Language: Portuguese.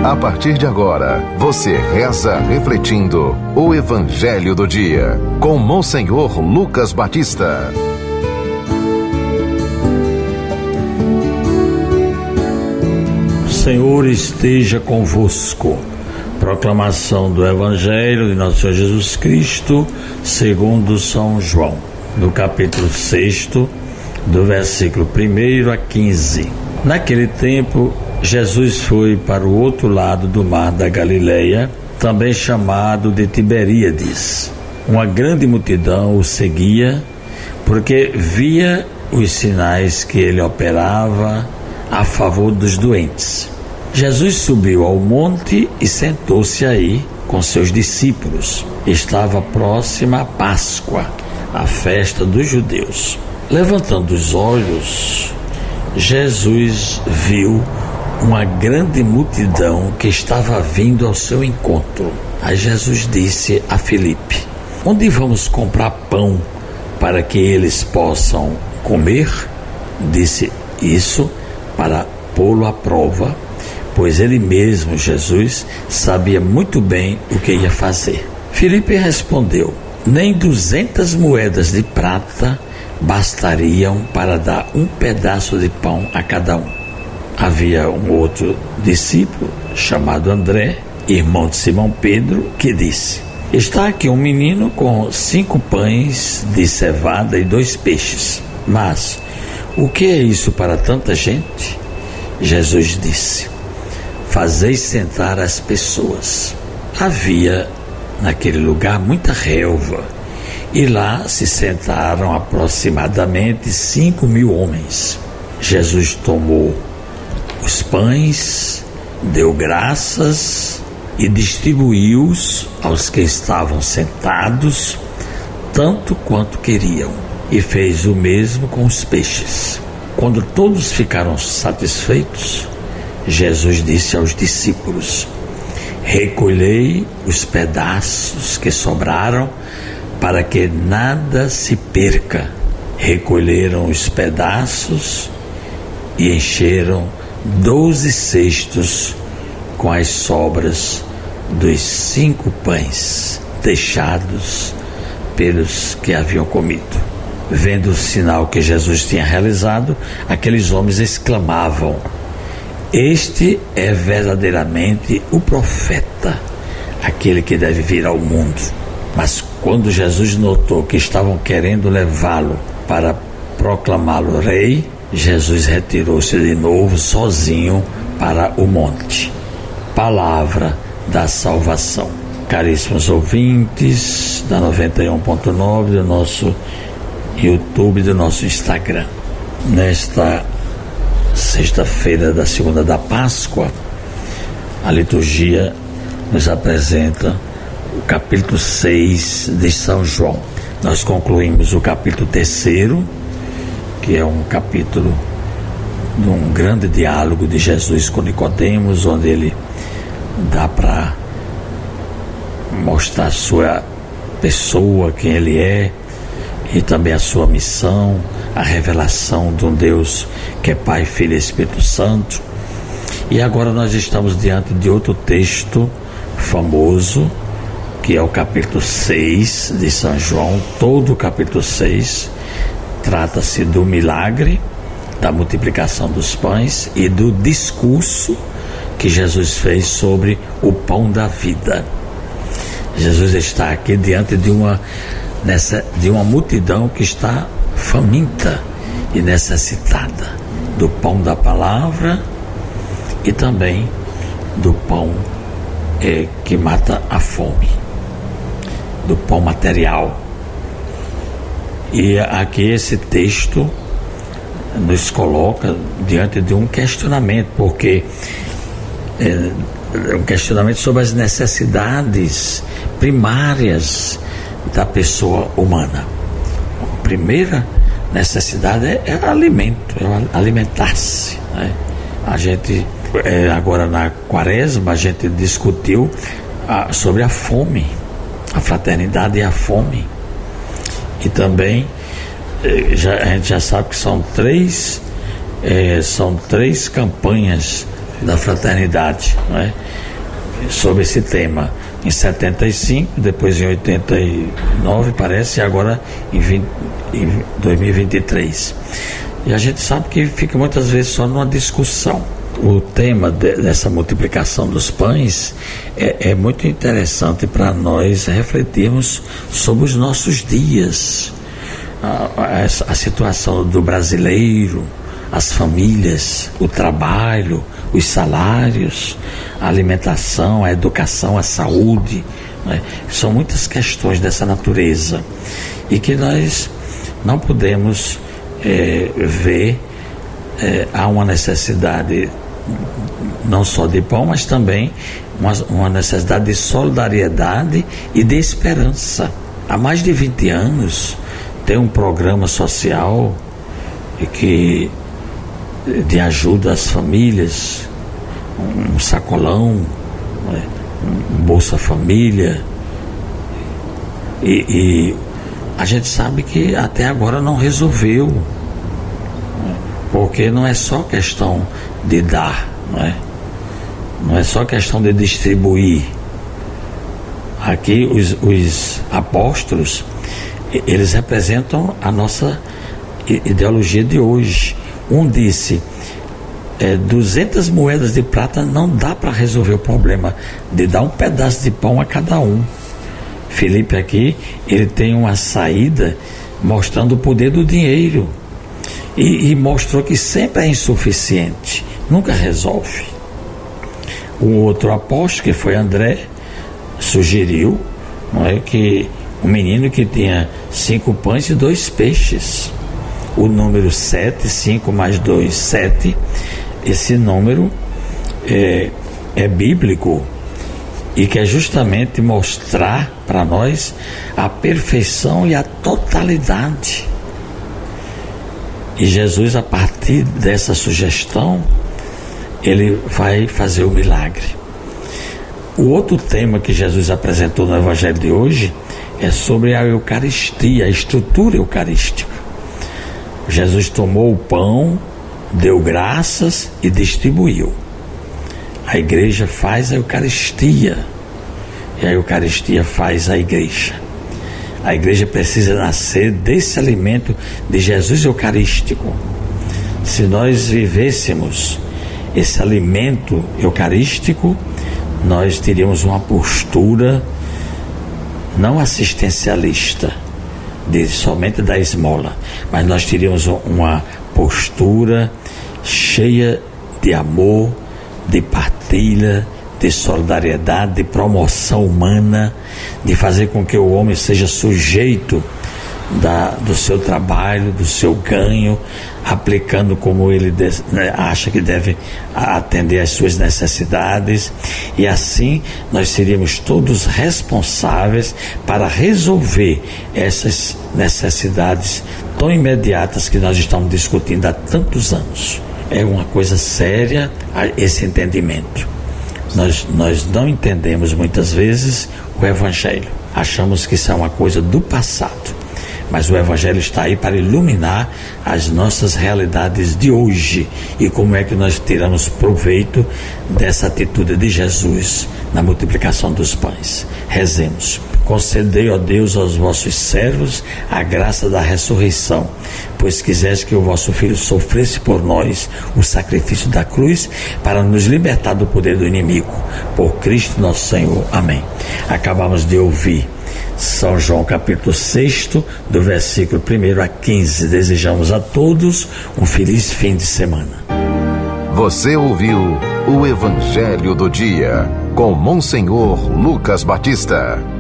A partir de agora, você reza refletindo o Evangelho do Dia, com Monsenhor Lucas Batista. O Senhor esteja convosco. Proclamação do Evangelho de Nosso Senhor Jesus Cristo, segundo São João, no capítulo 6, do versículo 1 a 15. Naquele tempo, Jesus foi para o outro lado do mar da Galileia, também chamado de Tiberíades. Uma grande multidão o seguia, porque via os sinais que ele operava a favor dos doentes. Jesus subiu ao monte e sentou-se aí com seus discípulos. Estava próxima a Páscoa, a festa dos judeus. Levantando os olhos, Jesus viu uma grande multidão que estava vindo ao seu encontro. Aí Jesus disse a Filipe: onde vamos comprar pão para que eles possam comer? Disse isso para pô-lo à prova, pois ele mesmo, Jesus, sabia muito bem o que ia fazer. Filipe respondeu: nem 200 moedas de prata bastariam para dar um pedaço de pão a cada um. Havia um outro discípulo, chamado André, irmão de Simão Pedro, que disse: está aqui um menino com 5 pães de cevada e 2 peixes. Mas o que é isso para tanta gente? Jesus disse: fazeis sentar as pessoas. Havia naquele lugar muita relva, e lá se sentaram aproximadamente 5.000 homens. Jesus tomou os pães, deu graças e distribuiu-os aos que estavam sentados, tanto quanto queriam, e fez o mesmo com os peixes. Quando todos ficaram satisfeitos, Jesus disse aos discípulos: recolhei os pedaços que sobraram, para que nada se perca. Recolheram os pedaços e encheram 12 cestos com as sobras dos 5 pães deixados pelos que haviam comido. Vendo o sinal que Jesus tinha realizado, aqueles homens exclamavam: este é verdadeiramente o profeta, aquele que deve vir ao mundo. Mas quando Jesus notou que estavam querendo levá-lo para proclamá-lo rei, Jesus retirou-se de novo sozinho para o monte. Palavra da salvação. Caríssimos ouvintes da 91.9, do nosso YouTube, do nosso Instagram. Nesta sexta-feira da segunda da Páscoa, a liturgia nos apresenta o capítulo 6 de São João. Nós concluímos o capítulo 3º, que é um capítulo de um grande diálogo de Jesus com Nicodemos, onde ele dá para mostrar a sua pessoa, quem ele é, e também a sua missão, a revelação de um Deus que é Pai, Filho e Espírito Santo. E agora nós estamos diante de outro texto famoso, que é o capítulo 6 de São João. Todo o capítulo 6 trata-se do milagre, da multiplicação dos pães e do discurso que Jesus fez sobre o pão da vida. Jesus está aqui diante de uma multidão que está faminta e necessitada do pão da palavra e também do pão que mata a fome, do pão material. E aqui esse texto nos coloca diante de um questionamento, porque é um questionamento sobre as necessidades primárias da pessoa humana. A primeira necessidade é alimento, é alimentar-se, né? A gente, agora na Quaresma, a gente discutiu sobre a fome, a fraternidade e a fome. E também a gente já sabe que são três campanhas da fraternidade, não é? Sobre esse tema, em 75, depois em 89, parece, e agora em 2023. E a gente sabe que fica muitas vezes só numa discussão. O tema dessa multiplicação dos pães é muito interessante para nós refletirmos sobre os nossos dias, a situação do brasileiro, as famílias, o trabalho, os salários, a alimentação, a educação, a saúde, né? São muitas questões dessa natureza e que nós não podemos ver. Há uma necessidade não só de pão, mas também uma necessidade de solidariedade e de esperança. Há mais de 20 anos tem um programa social de ajuda às famílias, um sacolão, um Bolsa Família, e a gente sabe que até agora não resolveu, porque não é só questão de dar, não é só questão de distribuir. Aqui os apóstolos, eles representam a nossa ideologia de hoje. Um disse, 200 moedas de prata não dá para resolver o problema de dar um pedaço de pão a cada um. Felipe aqui, ele tem uma saída mostrando o poder do dinheiro e mostrou que sempre é insuficiente, nunca resolve. O outro apóstolo, que foi André, sugeriu, que um menino que tinha 5 pães e 2 peixes, o número 7, 5 mais 2, 7, esse número é bíblico e quer justamente mostrar para nós a perfeição e a totalidade. E Jesus, a partir dessa sugestão, ele vai fazer o milagre. O outro tema que Jesus apresentou no Evangelho de hoje é sobre a Eucaristia, a estrutura eucarística. Jesus tomou o pão, deu graças e distribuiu. A igreja faz a Eucaristia e a Eucaristia faz a igreja. A igreja precisa nascer desse alimento de Jesus eucarístico. Se nós vivêssemos esse alimento eucarístico, nós teríamos uma postura não assistencialista, somente da esmola, mas nós teríamos uma postura cheia de amor, de partilha, de solidariedade, de promoção humana, de fazer com que o homem seja sujeito do seu trabalho, do seu ganho, aplicando como ele acha que deve atender às suas necessidades, e assim nós seríamos todos responsáveis para resolver essas necessidades tão imediatas que nós estamos discutindo há tantos anos. É uma coisa séria esse entendimento. Nós não entendemos muitas vezes o Evangelho, achamos que isso é uma coisa do passado, mas o Evangelho está aí para iluminar as nossas realidades de hoje e como é que nós tiramos proveito dessa atitude de Jesus na multiplicação dos pães. Rezemos. Concedei, ó Deus, aos vossos servos a graça da ressurreição, pois quiseste que o vosso Filho sofresse por nós o sacrifício da cruz para nos libertar do poder do inimigo. Por Cristo nosso Senhor. Amém. Acabamos de ouvir São João capítulo 6, do versículo 1 a 15. Desejamos a todos um feliz fim de semana. Você ouviu o Evangelho do Dia, com Monsenhor Lucas Batista.